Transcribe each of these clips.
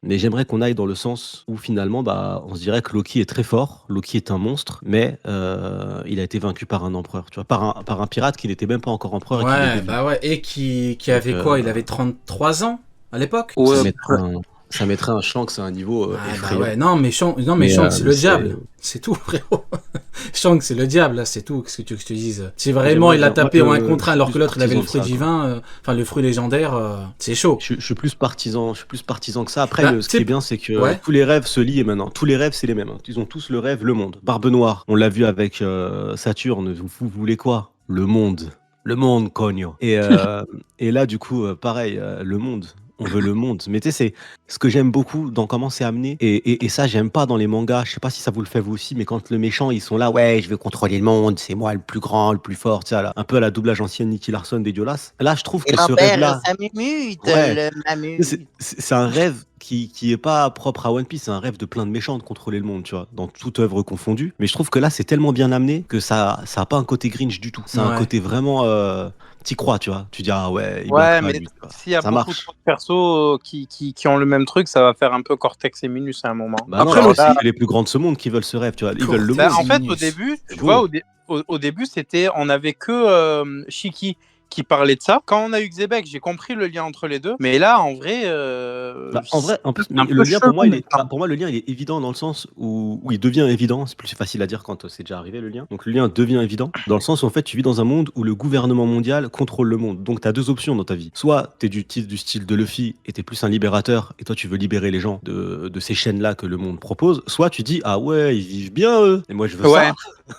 Mais j'aimerais qu'on aille dans le sens où finalement, bah, on se dirait que Loki est très fort, Loki est un monstre, mais il a été vaincu par un empereur, tu vois? Par un pirate qui n'était même pas encore empereur et qui l'est Ouais, devenu. bah ouais, et qui Donc avait quoi? Il avait 33 ans à l'époque? ça Ouais, mettrait un ça mettrait un Shanks à un niveau, Ouais, bah effrayant. ouais, non, mais Mais Shanks, c'est le c'est diable. C'est tout, frérot. Shanks, c'est le diable, là, c'est tout. Qu'est-ce que tu veux que je te dise? Si vraiment j'aimerais il l'a bien. Moi, tapé en un contre un, je suis alors que plus l'autre, il avait le partisan de fruit ça, quoi. divin, enfin, le fruit légendaire, c'est chaud. Je suis plus partisan que ça. Après, Bah, ce tu qui est sais, bien, c'est que ouais. tous les rêves se lient maintenant. Tous les rêves, c'est les mêmes, hein. Ils ont tous le rêve, le monde. Barbe Noire, on l'a vu avec Saturne. Vous voulez quoi? Le monde. Le monde, cogno. Et là, du coup, pareil, le monde. On veut le monde. Mais tu sais, c'est ce que j'aime beaucoup dans comment c'est amené. Et ça, j'aime pas dans les mangas. Je sais pas si ça vous le fait vous aussi, mais quand le méchant, ils sont là, ouais, je veux contrôler le monde, c'est moi le plus grand, le plus fort, tu sais, là, un peu à la doublage ancienne Nicky Larson des Diolas. Là, je trouve Et que ce l'Empère, rêve-là, ça m'émute, ouais, le c'est mamute. c'est un rêve qui est pas propre à One Piece, c'est un rêve de plein de méchants de contrôler le monde, tu vois, dans toute œuvre confondue. Mais je trouve que là, c'est tellement bien amené que ça a pas un côté Grinch du tout. C'est un Ouais. côté vraiment, t'y crois, tu vois. Tu dis, ah ouais, il ouais, blague pas, mais lui, tu vois. s'il y a Ça beaucoup marche. trop de persos qui ont le même truc, ça va faire un peu Cortex et Minus à un moment. Bah non, Après, c'est là, c'est les plus grands de ce monde qui veulent ce rêve, tu vois. Ils veulent le bah, monde. en fait, au Minus. début, C'est tu vois, beau. au début, c'était, on avait que Shiki qui parlait de ça. Quand on a eu Xebec, j'ai compris le lien entre les deux. Mais là, en vrai, Bah, en vrai, en plus, c'est mais un le peu lien pour chelou moi, maintenant. pour moi, le lien, il est évident dans le sens où il devient évident. C'est plus facile à dire quand c'est déjà arrivé le lien. Donc le lien devient évident dans le sens où en fait, tu vis dans un monde où le gouvernement mondial contrôle le monde. Donc tu as deux options dans ta vie. Soit tu es du style de Luffy et tu es plus un libérateur et toi tu veux libérer les gens de ces chaînes-là que le monde propose. Soit tu dis, ah ouais, ils vivent bien eux et moi je veux Ouais,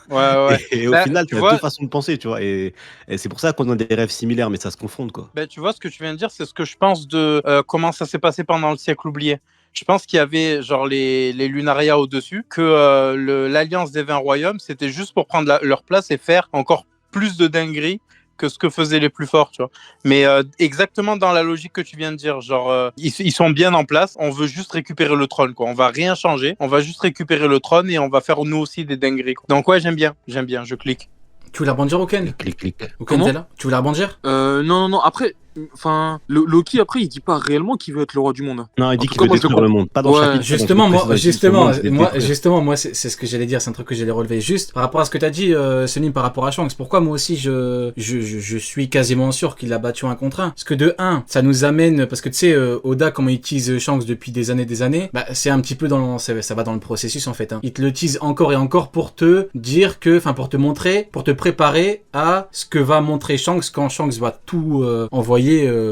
ça. ouais. Et au Bah, final, tu tu as deux vois, façons de penser, tu vois. Et c'est pour ça qu'on a des rêves similaires, mais ça se confronte, quoi. bah, tu vois, ce que tu viens de dire, c'est ce que je pense de comment ça s'est passé pendant le siècle oublié. Je pense qu'il y avait genre les Lunaria au-dessus, que l'Alliance des 20 royaumes, c'était juste pour prendre leur place et faire encore plus de dingueries que ce que faisaient les plus forts, tu vois. Mais exactement dans la logique que tu viens de dire, genre, ils sont bien en place, on veut juste récupérer le trône, quoi. On va rien changer, on va juste récupérer le trône et on va faire nous aussi des dingueries, quoi. Donc ouais, j'aime bien, je clique. Tu voulais rebondir, Oken? Clic, clic. Oken, t'es Comment? là? Tu voulais rebondir? Non. Après, enfin, Loki, après, il dit pas réellement qu'il veut être le roi du monde. Non, il En dit tout qu'il cas, veut moi, je le détruire le comprends. monde. Pas dans le Ouais. chapitre, pas dans le Justement, chapitre moi, précédent, il dit ce monde, je vais le détruire. justement, moi, c'est ce que j'allais dire, c'est un truc que j'allais relever. Juste par rapport à ce que t'as dit, Selim, par rapport à Shanks. Pourquoi moi aussi je suis quasiment sûr qu'il a battu un contre un? Parce que de un, ça nous amène, parce que tu sais, Oda, comment il tease Shanks depuis des années, bah, c'est un petit peu ça va dans le processus en fait. Hein. Il te le tease encore et encore pour te dire que, enfin, pour te montrer, pour te préparer à ce que va montrer Shanks quand Shanks va tout envoyer,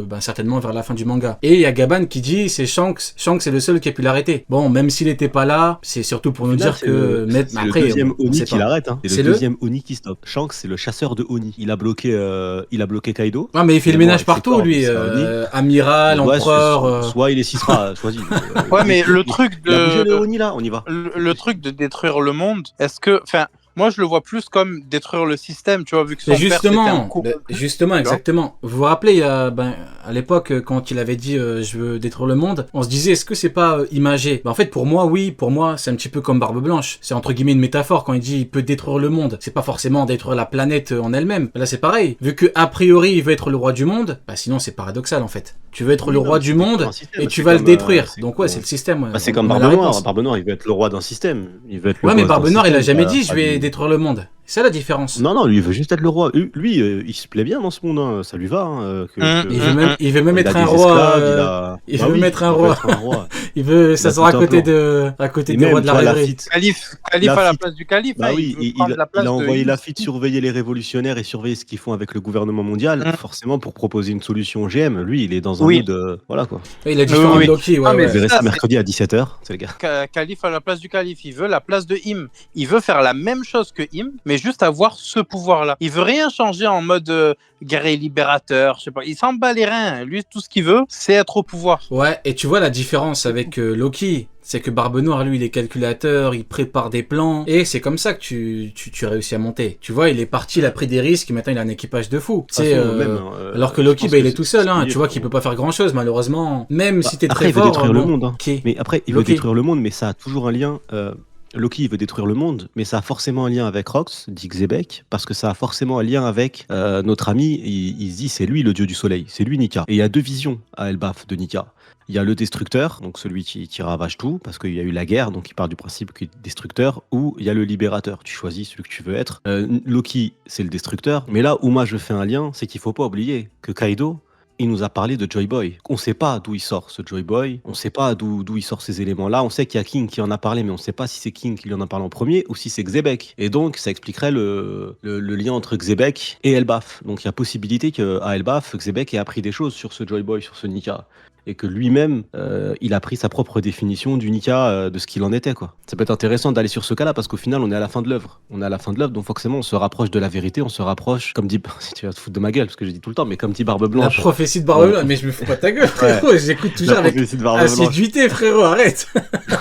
bah, certainement vers la fin du manga. Et il y a Gaban qui dit c'est Shanks est le seul qui a pu l'arrêter. Bon, même s'il n'était pas là, c'est surtout pour Au nous final, dire que c'est le après deuxième on Oni sait qui pas. l'arrête. Hein. C'est C'est le le deuxième Oni qui stoppe. Shanks, c'est le chasseur de Oni. Il a bloqué Kaido. Ah mais il fait le Mais bon, ménage avec ses partout cordes, lui, c'est un Oni. amiral, Ouais, empereur. soit il est Sisra, choisis. Ouais, mais le truc Il a bougé le de Oni là, on y va. le truc de détruire le monde, est-ce que, enfin, moi je le vois plus comme détruire le système, tu vois, vu que son Mais père c'était un justement, vois. exactement. Vous vous rappelez, il y a, à l'époque, quand il avait dit je veux détruire le monde, on se disait est-ce que c'est pas imagé? En fait, pour moi, oui, pour moi, c'est un petit peu comme Barbe Blanche. C'est entre guillemets une métaphore quand il dit il peut détruire le monde. C'est pas forcément détruire la planète en elle-même. Là, c'est pareil. Vu que a priori il veut être le roi du monde, bah sinon c'est paradoxal en fait. Tu veux être Oui, le non, roi mais du c'est monde un système, et tu c'est vas le comme, détruire. c'est Donc ouais, comme- c'est le système. Ouais. Bah, c'est On comme a la Barbe Noire. réponse. Barbe Noire, il veut être le roi d'un système. Il veut être le Ouais, mais boss d'un Barbe Noire, il a système, jamais dit je pas vais du- détruire le monde. C'est ça la différence. Non, lui, il veut juste être le roi. Lui, il se plaît bien dans ce monde. Hein. Ça lui va. Hein, Il veut même il a être un des roi. esclaves, il a. Il Bah veut oui, mettre un il veut roi. être un roi. Il veut Il a s'asseoir à tout un côté plan. à côté Et des rois même, de tu la vois, rêverie. Khalif à la Lafitte. place du calife, Bah hein, oui, il veut prendre la il place a de envoyé Im. Lafitte surveiller les révolutionnaires et surveiller ce qu'ils font avec le gouvernement mondial, Mm. forcément pour proposer une solution au GM. Lui, il est dans un Oui, mood, voilà quoi. Ouais, il est oui, différent de oui. Loki, Ah, ouais, mais Vous ouais. verrez ça, ça c'est mercredi à 17h, c'est le gars. Khalif à la place du calife. Il veut la place de Im. Il veut faire la même chose que Im, mais juste avoir ce pouvoir-là. Il veut rien changer en mode guerrier libérateur, je sais pas. Il s'en bat les reins. Lui, tout ce qu'il veut, c'est être au pouvoir. Ouais, et tu vois la différence avec Loki, c'est que Barbe Noire, lui, il est calculateur, il prépare des plans, et c'est comme ça que tu réussis à monter. Tu vois, il est parti, il a pris des risques, et maintenant il a un équipage de fou. De toute façon, même, Alors que je Loki, pense bah, que il est tout seul, hein. lié, Tu vois qu'il peut pas faire grand chose, malheureusement. Même si t'es Après, très il veut fort, détruire le bon, monde. Hein. ok. Mais après, il veut Loki. détruire le monde, mais ça a toujours un lien. Loki, il veut détruire le monde, mais ça a forcément un lien avec Rox, dit Xebec, parce que ça a forcément un lien avec notre ami. Il se dit, c'est lui le dieu du soleil, c'est lui Nika. Et il y a deux visions à Elbaf de Nika. il y a le destructeur, donc celui qui ravage tout, parce qu'il y a eu la guerre, donc il part du principe qu'il est destructeur, ou il y a le libérateur. Tu choisis celui que tu veux être. Loki, c'est le destructeur. Mais là où moi je fais un lien, c'est qu'il faut pas oublier que Kaido, il nous a parlé de Joy Boy. On sait pas d'où il sort ce Joy Boy, on sait pas d'où il sort ces éléments-là. On sait qu'il y a King qui en a parlé, mais on sait pas si c'est King qui lui en a parlé en premier ou si c'est Xebec. Et donc, ça expliquerait le lien entre Xebec et Elbaf. Donc, il y a possibilité qu'à Elbaf, Xebec ait appris des choses sur ce Joy Boy, sur ce Nika. Et que lui-même, il a pris sa propre définition du Nika, de ce qu'il en était, quoi. Ça peut être intéressant d'aller sur ce cas-là, parce qu'au final, on est à la fin de l'œuvre. On est à la fin de l'œuvre, donc forcément, on se rapproche de la vérité, on se rapproche, comme dit, si tu vas te foutre de ma gueule, parce que je dis tout le temps, mais comme dit Barbe La Blanche. prophétie de Barbe Blanche, mais je me fous pas de ta gueule, frérot. J'écoute toujours La avec prophétie de Barbe Blanche. assiduité, frérot, arrête.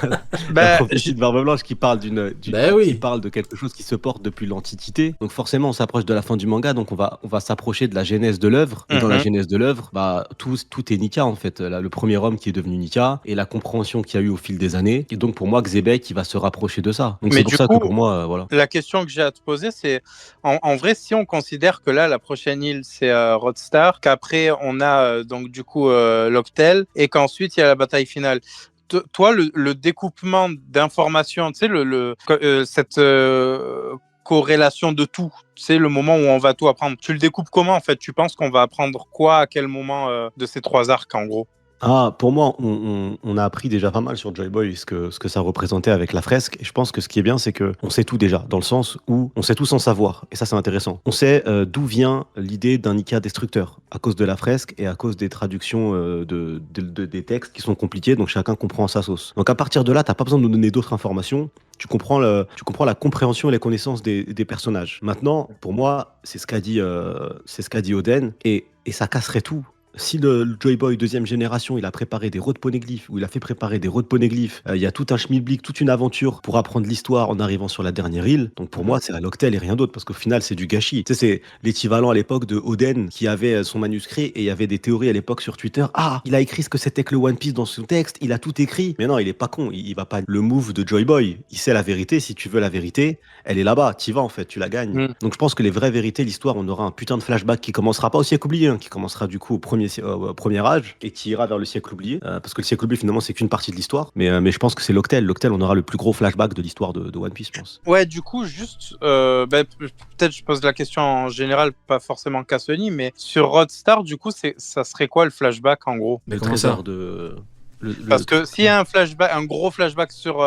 La Bah, prophétie de Barbe Blanche qui parle Bah oui. qui parle de quelque chose qui se porte depuis l'Antiquité. Donc forcément, on s'approche de la fin du manga, donc on va s'approcher de la genèse de l'œuvre. Et dans la genèse de l'œuvre, bah tout est Nika en fait. Là, le premier homme qui est devenu Nika et la compréhension qu'il y a eu au fil des années. Et donc pour moi, Xebec, il va se rapprocher de ça. Donc Mais c'est pour du ça coup, que pour moi, voilà. la question que j'ai à te poser, c'est en vrai, si on considère que là, la prochaine île, c'est Rodstar, qu'après, on a donc du coup Locktel, et qu'ensuite, il y a la bataille finale. Toi, le découpement d'informations, tu sais, cette corrélation de tout, c'est le moment où on va tout apprendre. Tu le découpes comment, en fait? Tu penses qu'on va apprendre quoi à quel moment de ces 3 arcs, en gros? Ah, pour moi, on a appris déjà pas mal sur Joy Boy, ce que ça représentait avec la fresque. Et je pense que ce qui est bien, c'est que on sait tout déjà, dans le sens où on sait tout sans savoir. Et ça, c'est intéressant. On sait d'où vient l'idée d'un Nika destructeur, à cause de la fresque et à cause des traductions des textes qui sont compliqués, donc chacun comprend à sa sauce. Donc à partir de là, t'as pas besoin de nous donner d'autres informations. Tu comprends la compréhension et les connaissances des personnages. Maintenant, pour moi, c'est ce qu'a dit Oden, et ça casserait tout. Si le Joy Boy deuxième génération, il a préparé des road poneglyphes, ou il a fait préparer des road poneglyphes, il y a tout un schmilblick, toute une aventure pour apprendre l'histoire en arrivant sur la dernière île. Donc pour moi, c'est la Locktel et rien d'autre, parce qu'au final, c'est du gâchis. Tu sais, c'est l'équivalent à l'époque de Oden qui avait son manuscrit, et il y avait des théories à l'époque sur Twitter. Ah, il a écrit ce que c'était que le One Piece dans son texte, il a tout écrit. Mais non, il est pas con, il va pas le move de Joy Boy. Il sait la vérité. Si tu veux la vérité, elle est là-bas. T'y vas en fait, tu la gagnes. Donc je pense que les vraies vérités, l'histoire, on aura un putain de flashback qui commencera pas au siècle oublié, hein, qui commencera du coup au premier âge et qui ira vers le siècle oublié, parce que le siècle oublié finalement c'est qu'une partie de l'histoire, mais je pense que c'est Locktel, on aura le plus gros flashback de l'histoire de One Piece, je pense. Ouais, du coup, juste, peut-être je pose la question en général, pas forcément qu'à Sony, mais sur Rodstar, du coup, ça serait quoi le flashback en gros? Le comment ça trésor de... Parce que s'il y a un gros flashback sur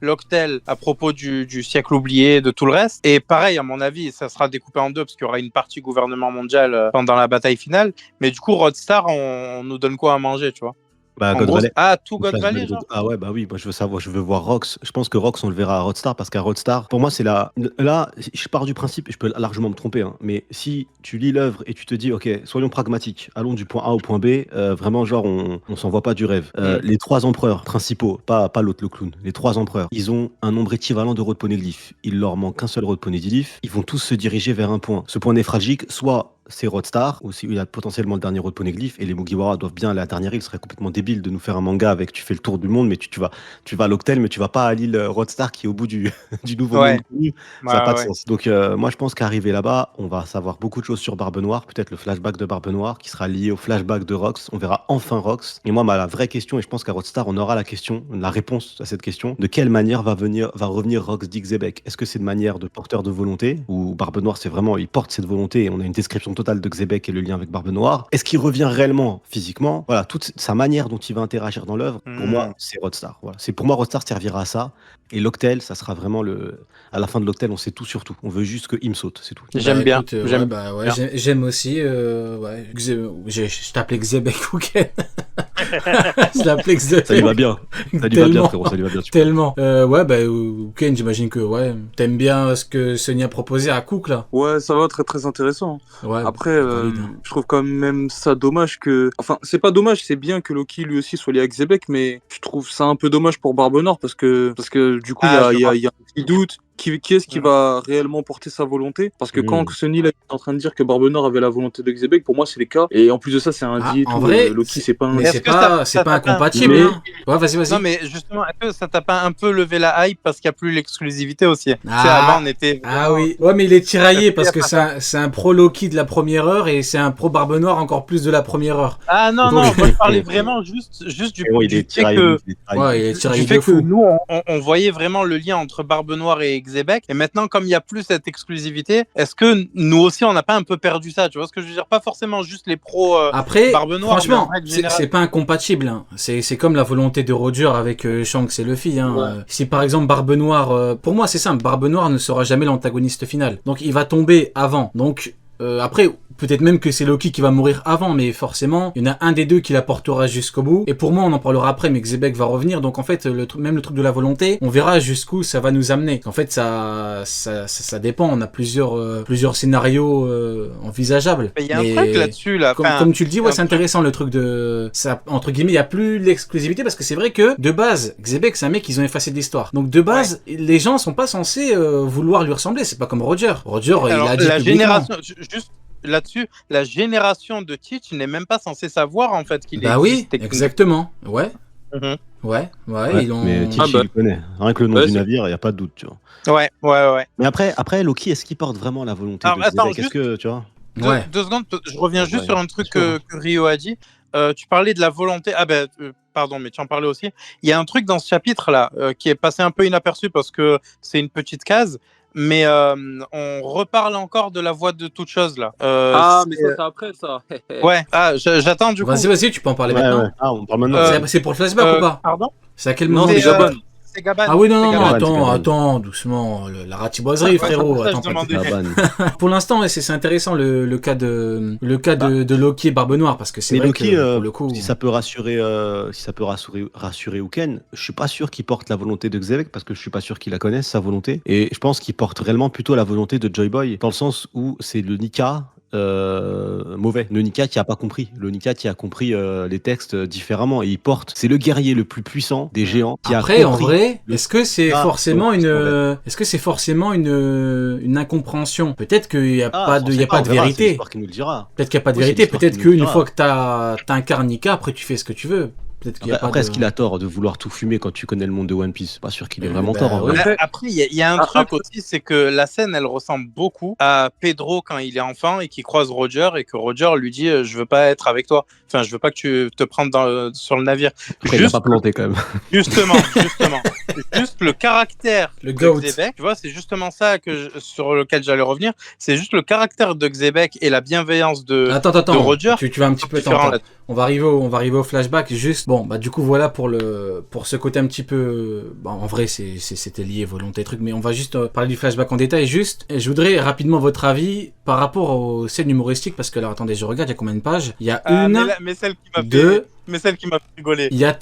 Locktel à propos du siècle oublié, de tout le reste, et pareil, à mon avis, ça sera découpé en deux, parce qu'il y aura une partie gouvernement mondial pendant la bataille finale, mais du coup, Rodstar, on nous donne quoi à manger, tu vois? Bah, En God gros, Valley. tout God Valley, genre? Ah ouais, bah oui, moi je veux voir Rox. Je pense que Rox, on le verra à Rodstar, parce qu'à Rodstar, pour moi, c'est là, je pars du principe, et je peux largement me tromper, hein, mais si tu lis l'œuvre et tu te dis, ok, soyons pragmatiques, allons du point A au point B, vraiment, genre, on s'envoie pas du rêve. Les 3 empereurs principaux, pas l'autre, le clown, les 3 empereurs, ils ont un nombre équivalent de road poneglyphes. Il leur manque qu'un seul road poneglyph. Ils vont tous se diriger vers un point. Ce point névralgique, soit c'est Rodstar, ou il y a potentiellement le dernier road poneglyph, et les Mugiwara doivent bien aller à la dernière île. Ce serait complètement débile de nous faire un manga avec tu fais le tour du monde, mais tu vas à Locktel, mais tu vas pas à l'île Rodstar qui est au bout du nouveau monde connu. Ça n'a pas de sens. Donc moi je pense qu'arrivé là-bas, on va savoir beaucoup de choses sur Barbe Noire, peut-être le flashback de Barbe Noire qui sera lié au flashback de Rox. On verra enfin Rox. Et moi, la vraie question, et je pense qu'à Rodstar, on aura la réponse à cette question, de quelle manière va revenir Rox d'Xebec. Est-ce que c'est de manière de porteur de volonté, ou Barbe Noire, c'est vraiment, il porte cette volonté, et on a une description totale de Xebec et le lien avec Barbe Noire. Est-ce qu'il revient réellement physiquement? Voilà, toute sa manière dont il va interagir dans l'œuvre, pour moi, c'est Rodstar. Voilà. Pour moi, Rodstar servira à ça. Et Locktel, ça sera vraiment à la fin de Locktel, on sait tout sur tout. On veut juste que il saute, c'est tout. J'aime bien. Écoute, j'aime aussi. Je t'appelais Xebec Fouken. Je l'appelais Xebec. Ça lui va bien. Ça lui va bien, frérot. Ça lui va bien. Tellement. Ken, j'imagine que t'aimes bien ce que Sony a proposé à Cook là. Ouais, ça va, très très intéressant. Ouais, après, je trouve quand même ça dommage que... Enfin, c'est pas dommage, c'est bien que Loki lui aussi soit lié à Xebec, mais je trouve ça un peu dommage pour Barbe Noire parce que du coup, il y a un petit doute. qui est-ce qui va réellement porter sa volonté? Parce que quand Sunny là, est en train de dire que Barbe Noire avait la volonté de Xebec, pour moi c'est les cas. Et en plus de ça, c'est un dieu et en tout. vrai, Loki, c'est pas un. Mais Est-ce c'est que pas, ça pas t'a pas incompatible. Mais- Hein. Ouais, vas-y. Non, mais justement, est-ce que ça t'a pas un peu levé la hype parce qu'il n'y a plus l'exclusivité aussi? Tu sais, Ah. avant, on était. Ah oui. Ouais, mais il est tiraillé parce que pas c'est un pro Loki de la première heure et c'est un pro Barbe Noire encore plus de la première heure. Ah non, Donc- non, moi je parlais vraiment juste du, Et ouais, il du est fait tiraillé. que. il est tiraillé. Ouais, il est Du tiraillé fait de que fou. nous, on voyait vraiment le lien entre Barbe Noire et Xebec. Et maintenant, comme il n'y a plus cette exclusivité, est-ce que nous aussi, on n'a pas un peu perdu ça? Tu vois ce que je veux dire? Pas forcément juste les pros Après, Barbe Noire, mais en franchement, règle générale. c'est pas incompatible. Hein. C'est comme la volonté de Roger avec Shanks et Luffy. Hein. Ouais. Si par exemple Barbe Noire, pour moi c'est simple, Barbe Noire ne sera jamais l'antagoniste final. Donc il va tomber avant. Donc après, peut-être même que c'est Loki qui va mourir avant, mais forcément, il y en a un des deux qui la portera jusqu'au bout. Et pour moi, on en parlera après, mais Xebec va revenir. Donc en fait, même le truc de la volonté, on verra jusqu'où ça va nous amener. En fait, ça dépend. On a plusieurs scénarios envisageables. Mais il y a un Mais truc là-dessus, là. Comme tu le dis, ouais, un c'est intéressant le truc de ça, entre guillemets, il y a plus l'exclusivité parce que c'est vrai que de base, Xebec, c'est un mec qu'ils ont effacé de l'histoire. Donc de base, les gens sont pas censés vouloir lui ressembler. C'est pas comme Roger. Roger, il Alors, a dit la publiquement. génération, juste là-dessus, la génération de Teach n'est même pas censée savoir en fait qu'il Bah oui, existe. exactement. Ouais. Mhm. Ouais, Ouais, ils ont... mais Teach, Ah bah. il le connaît. Rien que le nom Ouais, du c'est- navire, il n'y a pas de doute, tu vois. Ouais. Mais après Loki, est-ce qu'il porte vraiment la volonté Alors, de attends, Xebec? Est-ce que, tu vois Ouais. Deux secondes, je reviens juste Ouais, sur un truc bien sûr. que Rio a dit. Tu parlais de la volonté. Ah ben, pardon, mais tu en parlais aussi. Il y a un truc dans ce chapitre-là qui est passé un peu inaperçu parce que c'est une petite case. Mais on reparle encore de la voix de toute chose là. mais ça, c'est après ça. Ouais, j'attends du coup. Vas-y, tu peux en parler Ouais, maintenant. ouais. Ah, on parle maintenant. C'est pour le flashback ou pas? Pardon? C'est à quel Non, moment c'est du chapitre? Gabon. C'est Gabon. Ah oui, non, C'est non, Gabon. attends, doucement, la ratiboiserie, frérot. ça, je Attends, pas demandais. Pour l'instant, ouais, c'est intéressant le cas de Loki et Barbe Noire parce que c'est Mais vrai Loki, que pour le coup, si ça peut rassurer Uken, je suis pas sûr qu'il porte la volonté de Xebec parce que je suis pas sûr qu'il la connaisse, sa volonté. Et je pense qu'il porte réellement plutôt la volonté de Joy Boy, dans le sens où c'est le Nika mauvais. Le Nika qui a pas compris. Le Nika qui a compris les textes différemment. Et il porte, c'est le guerrier le plus puissant des géants qui après, a en compris. vrai, le- est-ce que c'est Ah, forcément donc, une incompréhension? Peut-être qu'il y a Ah, pas de, il y a forcément, pas on de verra, c'est vérité. l'histoire qui nous le dira. Peut-être qu'il n'y a pas de Oui, c'est vérité. l'histoire Peut-être qui nous qu'une dira. fois que t'incarnes Nika, après tu fais ce que tu veux. Peut-être qu'il y a Après, pas de... est-ce qu'il a tort de vouloir tout fumer quand tu connais le monde de One Piece? Pas sûr qu'il ait Eh vraiment ben, tort en ouais. vrai. Après, il y a un truc aussi, c'est que la scène, elle ressemble beaucoup à Pedro quand il est enfant et qu'il croise Roger et que Roger lui dit je veux pas être avec toi. Enfin, je veux pas que tu te prendes sur le navire. Après, il l'a pas planté quand même. Justement. Juste le caractère Le de goat. Xebec, tu vois, c'est justement ça sur lequel j'allais revenir. C'est juste le caractère de Xebec et la bienveillance de Attends, de Roger. tu vas un petit peu différent attends. On va arriver au flashback. Juste, bon, bah du coup voilà pour ce côté un petit peu. Bon, en vrai, c'était lié volonté truc, mais on va juste parler du flashback en détail. Juste, et je voudrais rapidement votre avis par rapport aux scènes humoristiques, parce que alors attendez, je regarde, il y a combien de pages? Il y a une, mais celle qui m'a deux. fait, mais celle qui m'a fait rigoler. Il y a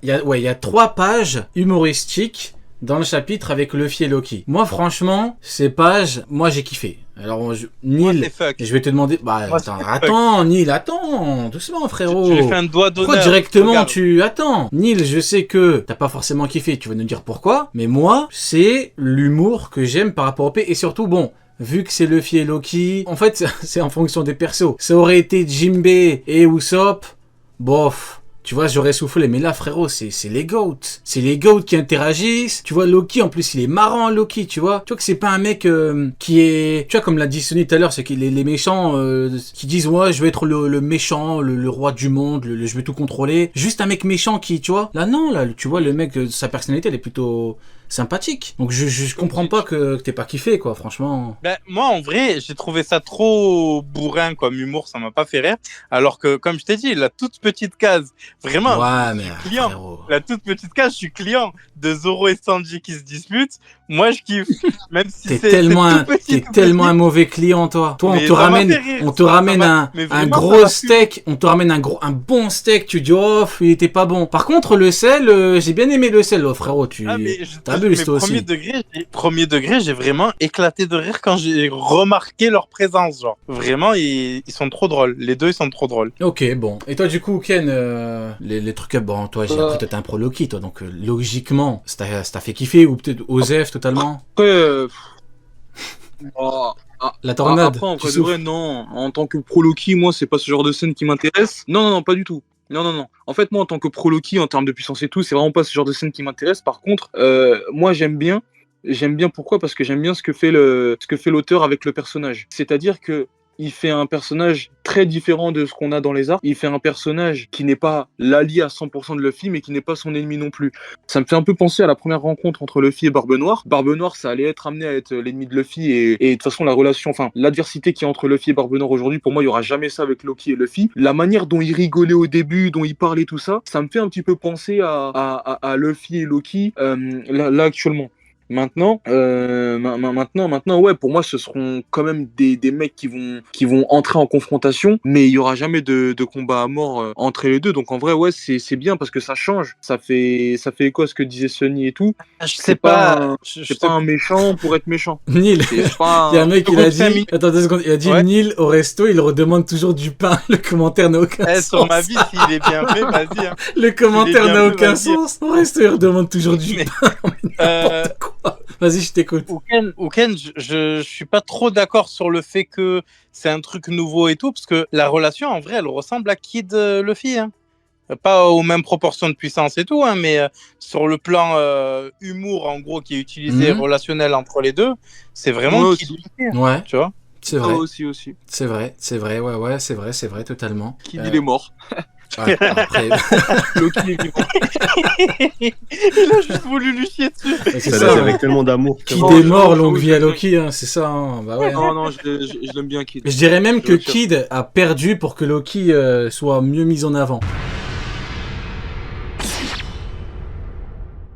il y a 3 pages humoristiques dans le chapitre avec Luffy et Loki. Moi, franchement, ces pages, moi j'ai kiffé. Alors, Moi, Neil, c'est fuck. je vais te demander. Bah, Moi, attends, Neil, attends, doucement, frérot. Je lui fais un doigt d'honneur. Pourquoi directement Regarde. tu attends? Neil, je sais que t'as pas forcément kiffé, tu vas nous dire pourquoi, mais moi, c'est l'humour que j'aime par rapport au P, et surtout, bon, vu que c'est Luffy et Loki, en fait, c'est en fonction des persos. Ça aurait été Jinbei et Usopp, bof. Tu vois, j'aurais soufflé, mais là, frérot, c'est les GOAT. C'est les GOAT qui interagissent. Tu vois, Loki, en plus, il est marrant, Loki, tu vois. Tu vois que c'est pas un mec qui est... Tu vois, comme l'a dit Sony tout à l'heure, c'est que les méchants qui disent, ouais, je vais être le méchant, le roi du monde, je vais tout contrôler. Juste un mec méchant qui, tu vois. Là, non, là, tu vois, le mec, sa personnalité, elle est plutôt sympathique. Donc, je comprends pas que t'aies pas kiffé, quoi, franchement. Ben, moi, en vrai, j'ai trouvé ça trop bourrin comme humour, ça m'a pas fait rire. Alors que, comme je t'ai dit, la toute petite case, vraiment, Ouais, mais client. frérot. La toute petite case, je suis client de Zoro et Sanji qui se disputent. Moi, je kiffe. Même si T'es c'est tellement, tout petit, t'es tout tellement petit. un mauvais client, toi. Toi, Mais ça m'a fait rire, on te ça ramène m'a- mais un vraiment, ça gros m'a steak, on te ramène un bon steak, tu dis, oh, il était pas bon. Par contre, le sel, j'ai bien aimé le sel, oh, frérot, Ah, mais je te t'abuses, fabuleuse, toi aussi. Premier degré, j'ai vraiment éclaté de rire quand j'ai remarqué leur présence. Genre, vraiment, ils sont trop drôles. Les deux, ils sont trop drôles. Ok, bon. Et toi, du coup, Ken, les trucs, bon, toi, j'ai appris que t'es un pro Loki, toi, donc logiquement, ça t'a fait kiffer ou peut-être Osef totalement. Après, oh, La tornade. après, en tu vrai de souffles. vrai, non. En tant que pro Loki, moi, c'est pas ce genre de scène qui m'intéresse. Non, non, pas du tout. Non, non, non. En fait, moi, en tant que pro Loki, en termes de puissance et tout, c'est vraiment pas ce genre de scène qui m'intéresse. Par contre, moi, j'aime bien. J'aime bien pourquoi? Parce que j'aime bien ce que fait l'auteur avec le personnage. C'est-à-dire que il fait un personnage très différent de ce qu'on a dans les arts. Il fait un personnage qui n'est pas l'allié à 100% de Luffy, mais qui n'est pas son ennemi non plus. Ça me fait un peu penser à la première rencontre entre Luffy et Barbe Noire. Barbe Noire, ça allait être amené à être l'ennemi de Luffy et de toute façon, la relation, enfin, l'adversité qui est entre Luffy et Barbe Noire aujourd'hui, pour moi, il y aura jamais ça avec Loki et Luffy. La manière dont il rigolait au début, dont il parlait, tout ça, ça me fait un petit peu penser à Luffy et Loki là actuellement. Maintenant, maintenant, ouais, pour moi, ce seront quand même des mecs qui vont entrer en confrontation, mais il y aura jamais de combat à mort entre les deux. Donc en vrai, ouais, c'est bien parce que ça change. Ça fait écho à ce que disait Sunny et tout. Je sais pas. C'est pas un méchant pour être méchant. Neil. C'est pas Il y a un mec, il a dit, Famille. attends 2 secondes, il a dit Ouais. Neil au resto, il redemande toujours du pain. Le commentaire n'a aucun sens. Sur ma vie, s'il est bien fait, vas-y. Hein. Le commentaire Il est n'a bien aucun fait, vas-y. sens. Au resto, il redemande toujours du Mais, pain. Mais n'importe quoi. Vas-y, je t'écoute. Ouken, je suis pas trop d'accord sur le fait que c'est un truc nouveau et tout, parce que la relation, en vrai, elle ressemble à Kid Luffy. Hein. Pas aux mêmes proportions de puissance et tout, hein, mais sur le plan humour, en gros, qui est utilisé relationnel entre les deux, c'est vraiment Moi Kid aussi. Luffy. Ouais, Tu vois. c'est vrai. aussi. C'est vrai, ouais, c'est vrai, totalement. Qui il est mort. Ouais, après, Loki est vivant. Il a juste voulu lui chier dessus. c'est Ça ça. laisse hein. avec tellement d'amour. Kid Oh, est je- mort, je- longue je- vie à je- Loki, hein, c'est ça. Hein. Bah ouais. Non, non, je l'aime bien, Kid. Je dirais même que Je- Kid a perdu pour que Loki soit mieux mis en avant.